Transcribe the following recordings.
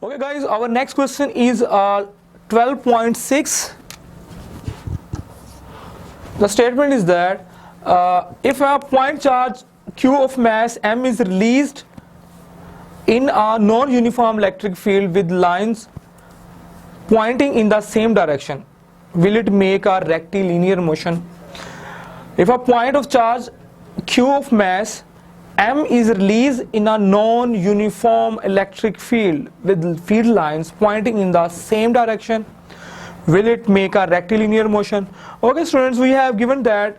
Okay guys, our next question is 12.6. The statement is that if a point charge q of mass m is released in a non-uniform electric field with lines pointing in the same direction, will it make a rectilinear motion? If a point of charge q of mass m is released in a non-uniform electric field with field lines pointing in the same direction, will it make a rectilinear motion? Okay students, we have given that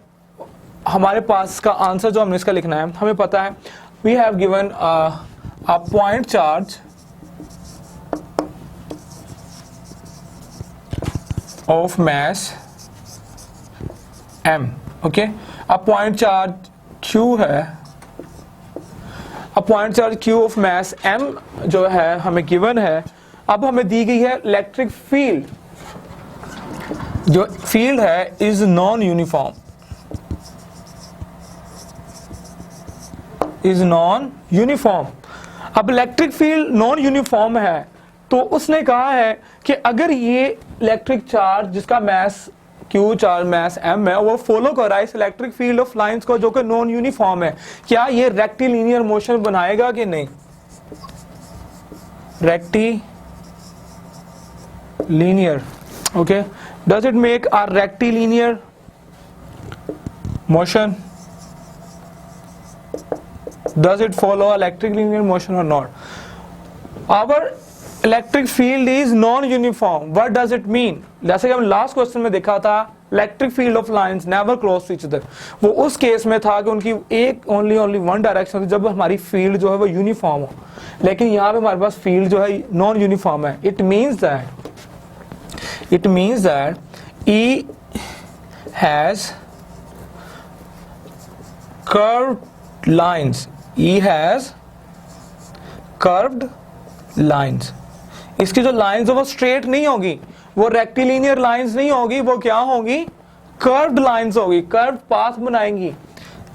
हमारे पास का answer जो हमने इसका लिखना है, हमें पता है we have given a point charge of mass m. Okay, a point charge q है, a point charge q of mass m जो है हमें given है. अब हमें दी गई है इलेक्ट्रिक फील्ड, जो फील्ड है is non uniform, is non uniform. अब इलेक्ट्रिक फील्ड नॉन यूनिफॉर्म है तो उसने कहा है कि अगर ये इलेक्ट्रिक चार्ज जिसका mass q charge mass m है वो फॉलो कर रहा है इस इलेक्ट्रिक फील्ड ऑफ लाइंस को जो कि नॉन यूनिफॉर्म है, क्या ये रेक्टिलिनियर मोशन बनाएगा कि नहीं? Rectilinear. Okay, does it make a rectilinear motion? Does it follow electric linear motion or not? Our electric field is non-uniform. What does it mean? जैसे कि हम लास्ट क्वेश्चन में देखा था, electric field of lines never cross each other. वो उस case में था कि उनकी एक ओनली वन डायरेक्शन थी जब हमारी फील्ड जो है वो यूनिफॉर्म हो, लेकिन यहाँ पे हमारे पास फील्ड जो है नॉन यूनिफॉर्म है. It means that E has curved lines. E has curved lines. इसकी जो लाइंस है वो स्ट्रेट नहीं होगी, वो रेक्टिलिनियर लाइंस नहीं होगी, वो क्या होगी? कर्व्ड लाइंस होगी, कर्व्ड पाथ बनाएंगी.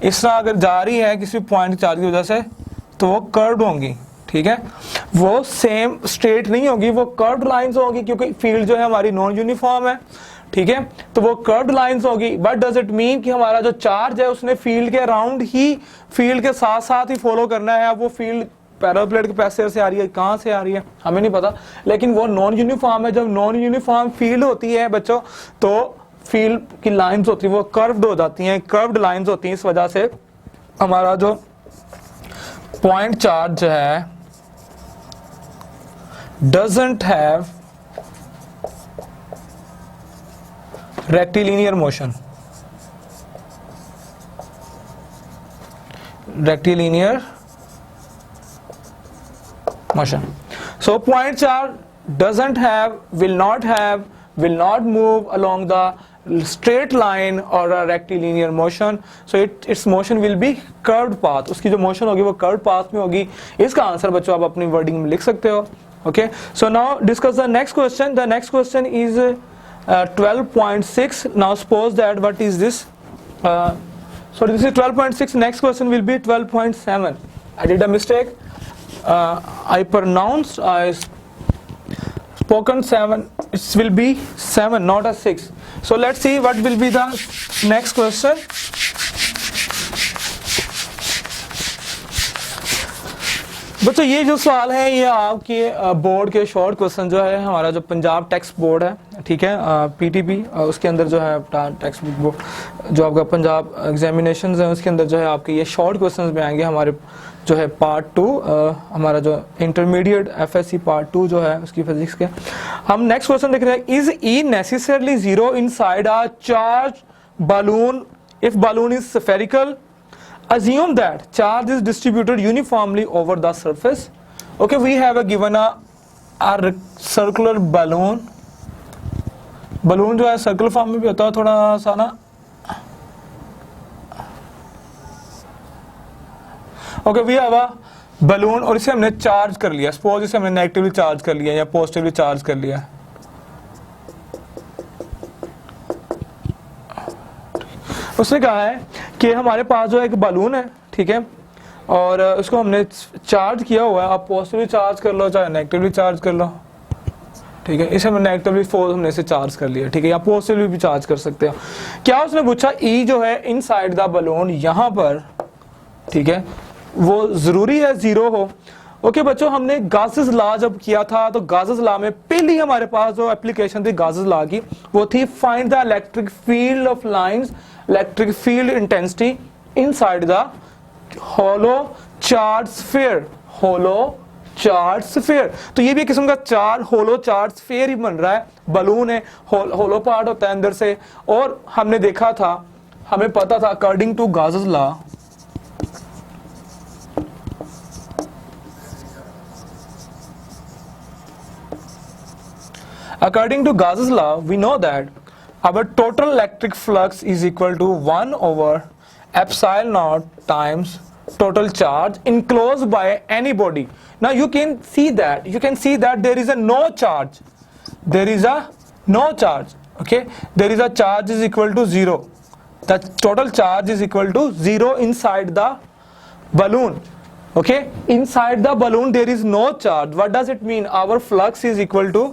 इस तरह अगर जा रही है किसी पॉइंट चार्ज की वजह से तो वो कर्व्ड होंगी. ठीक है, वो सेम स्ट्रेट नहीं होगी, वो कर्व्ड लाइंस होगी क्योंकि फील्ड जो है हमारी नॉन यूनिफॉर्म है. ठीक है, तो वो कर्व्ड लाइंस होगी. बट डज इट मीन कि हमारा जो चार्ज है उसने फील्ड के अराउंड ही, फील्ड के साथ साथ ही फॉलो करना है? वो फील्ड पैरेलल प्लेट कैपेसिटर से आ रही है, कहां से आ रही है हमें नहीं पता, लेकिन वो नॉन यूनिफॉर्म है. जब नॉन यूनिफॉर्म फील्ड होती है बच्चों तो फील्ड की लाइंस होती है वो कर्व्ड हो जाती हैं, कर्व्ड लाइंस होती हैं. इस वजह से हमारा जो पॉइंट चार्ज है doesn't have rectilinear motion. Rectilinear motion. So point charge doesn't have, will not move along the straight line or a rectilinear motion. So its motion will be curved path. उसकी जो motion होगी वो curved path में होगी. इसका answer बच्चों आप अपनी wording में लिख सकते हो. Okay. So now discuss the next question. The next question is 12.6. Now suppose that what is this? So this is 12.6. Next question will be 12.7. I did a mistake. I pronounced, I spoken 7. It will be 7, not a 6. So let's see what will be the next question. बच्चों ये जो सवाल है ये आपके board के short question जो है, हमारा जो पंजाब टेक्स्ट बोर्ड है, ठीक है, पीटीपी, उसके अंदर जो है टेक्स्ट बुक जो आपका पंजाब एग्जामिनेशंस है उसके अंदर जो है आपके ये शॉर्ट क्वेश्चंस में आएंगे. हमारे जो है पार्ट 2, हमारा जो इंटरमीडिएट एफएससी पार्ट 2 जो है उसकी फिजिक्स के. हम नेक्स्ट क्वेश्चन देख रहे हैं. Is E necessarily zero inside a charge balloon if balloon is spherical? Assume that charge is distributed uniformly over the surface. Okay, we have given a circular balloon. Balloon जो है circle form में भी होता है थोड़ा सा ना. Okay, we have a balloon और इसे हमने चार्ज कर लिया. Suppose इसे हमने नेगेटिवली चार्ज कर लिया या पॉजिटिवली चार्ज कर लिया. उसने कहा है कि हमारे पास जो एक बलून है, ठीक है, और उसको हमने चार्ज किया हुआ है, आप पॉजिटिवली चार्ज कर लो चाहे नेगेटिवली चार्ज कर लो, ठीक है। इसे हमने नेगेटिवली फोर्स हमने इसे चार्ज कर लिया, ठीक है, या पॉजिटिवली भी चार्ज कर सकते हो। क्या उसने पूछा ई जो है इनसाइड द बलून यहाँ पर, ठीक है, वो जरूरी है जीरो हो। ओके बच्चों, हमने गासेस लॉ जब किया था तो गासेस लॉ में पहली हमारे पास जो एप्लीकेशन थी गासेस लॉ की वो थी find the electric field of lines, electric field intensity inside the hollow charge sphere, hollow charge sphere. तो ये भी एक किस्म का चार होलो चार्ज स्फीयर ही बन रहा है, बलून है, होलो पार्ट होता है अंदर से। और हमने देखा था, हमें पता था according to Gauss's law, according to Gauss's law, we know that our total electric flux is equal to 1 over epsilon naught times total charge enclosed by any body. Now you can see that there is a no charge. There is a no charge. Okay, there is a charge is equal to 0. The total charge is equal to 0 inside the balloon. Okay, inside the balloon there is no charge. What does it mean? Our flux is equal to,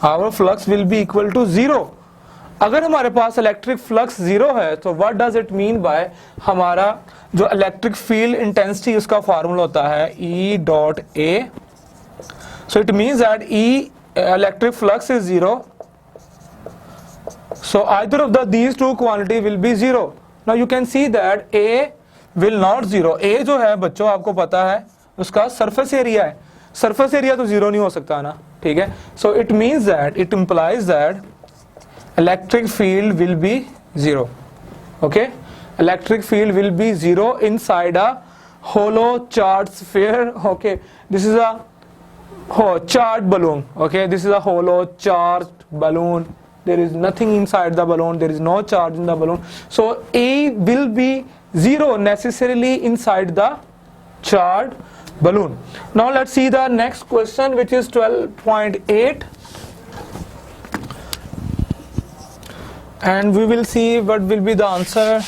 our flux will be equal to 0. अगर हमारे पास electric flux 0 है तो what does it mean by, हमारा जो electric field intensity उसका formula होता है E dot A. So it means that E electric flux is 0, so either of these two quantity will be 0. Now you can see that A will not 0. A जो है बच्चों आपको पता है उसका सरफेस एरिया है, सरफेस एरिया तो 0 नहीं हो सकता ना, ठीक है। So it means that, it implies that electric field will be 0. Okay, electric field will be 0 inside a hollow charge sphere. Okay, this is a charge balloon. Okay, this is a hollow charged balloon. There is nothing inside the balloon, there is no charge in the balloon, so A will be 0 necessarily inside the charged balloon. Now let's see the next question, which is 12.8, and we will see what will be the answer.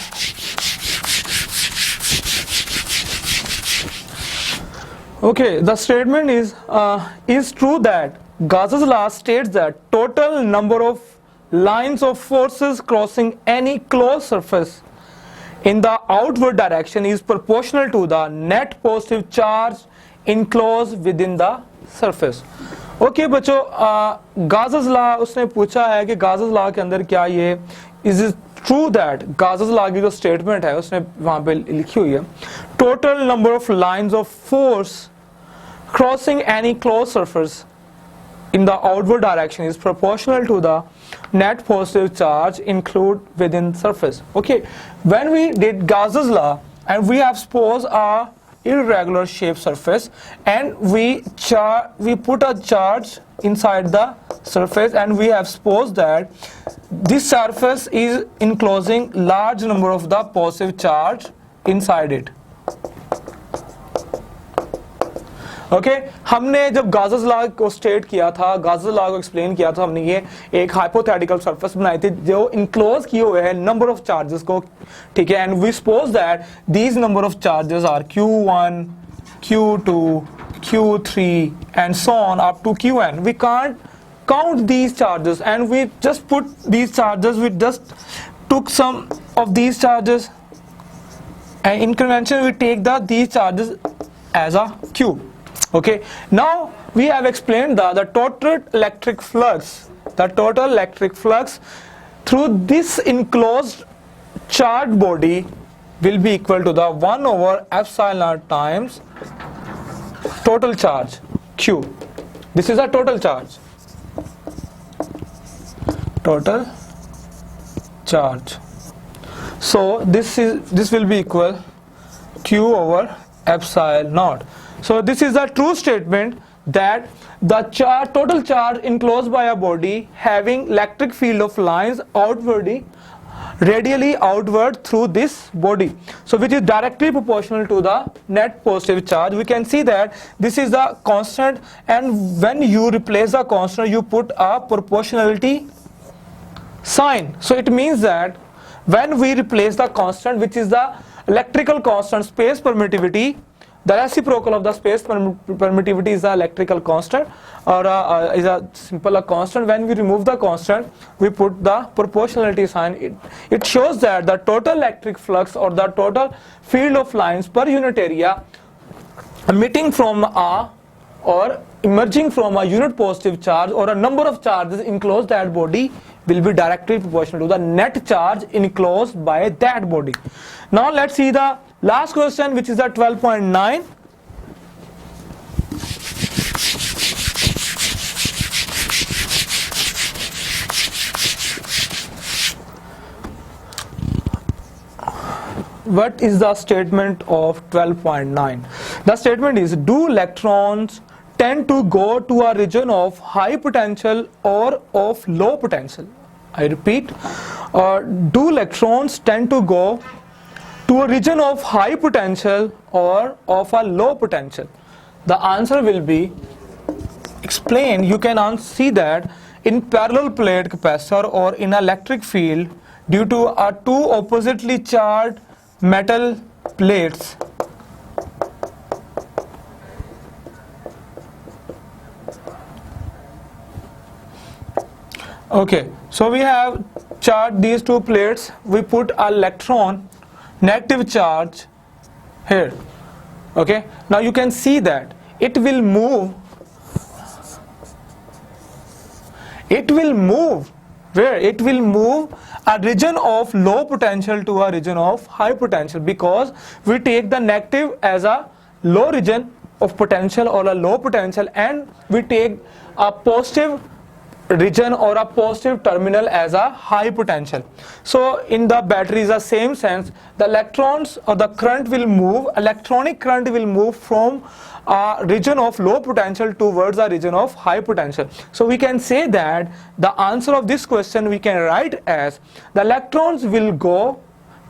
Okay, the statement is true that Gauss's law states that total number of lines of forces crossing any closed surface in the outward direction is proportional to the net positive charge enclosed within the surface. Okay बच्चों, Gauss's law उसने पूछा है कि Gauss's law के अंदर क्या ये is it true that Gauss's law की जो स्टेटमेंट है उसने वहां पे लिखी हुई है, total number of lines of force crossing any closed surface in the outward direction is proportional to the net positive charge included within surface. Okay, when we did Gauss's law and we have supposed a irregular shaped surface and we put a charge inside the surface and we have supposed that this surface is enclosing large number of the positive charge inside it. Okay हमने जब Gauss's law को state किया था, Gauss's law को explain किया था, हमने ये एक हाइपोथेटिकल सरफेस बनाई थी जो इनक्लोज किए हुए है नंबर ऑफ चार्जेस को, ठीक है, and we suppose that these number of charges are Q1, Q2, Q3 and so on up to Qn. We can't count these charges and we just put these charges, we just took some of these charges and in convention we take these charges as a Q. Okay, now we have explained the total electric flux, through this enclosed charged body will be equal to the 1 over epsilon naught times total charge Q. This is a total charge. So this will be equal Q over epsilon naught. So this is a true statement that the total charge enclosed by a body having electric field of lines radially outward through this body, so which is directly proportional to the net positive charge. We can see that this is the constant, and when you replace the constant you put a proportionality sign. So it means that when we replace the constant, which is the electrical constant, space permittivity, the reciprocal of the space permittivity is the electrical constant, or is a simple a constant. When we remove the constant, we put the proportionality sign. It shows that the total electric flux or the total field of lines per unit area emitting from a or emerging from a unit positive charge or a number of charges enclosed that body will be directly proportional to the net charge enclosed by that body. Now let's see the last question, which is the 12.9. What is the statement of 12.9? The statement is, do electrons tend to go to a region of high potential or of low potential? I repeat, do electrons tend to go to a region of high potential or of a low potential? The answer will be explained. You can see that in parallel plate capacitor or in electric field, due to two oppositely charged metal plates, okay, so we have charged these two plates, we put an electron negative charge here. Okay, now you can see that it will move where it will move a region of low potential to a region of high potential, because we take the negative as a low region of potential or a low potential, and we take a positive region or a positive terminal as a high potential. So in the battery is the same sense, the electrons or the current will move, electronic current will move from a region of low potential towards a region of high potential. So we can say that the answer of this question we can write as, the electrons will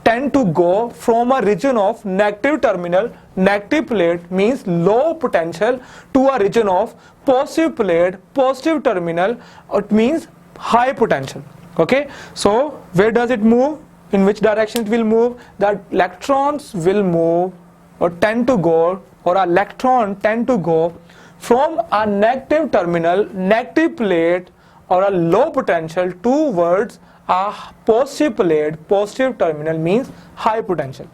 tend to go from a region of negative terminal, negative plate means low potential, to a region of positive plate, positive terminal, it means high potential. Okay, so where does it move? In which direction it will move? The electrons will move or tend to go, or an electron tend to go from a negative terminal, negative plate or a low potential towards a positive plate, positive terminal means high potential.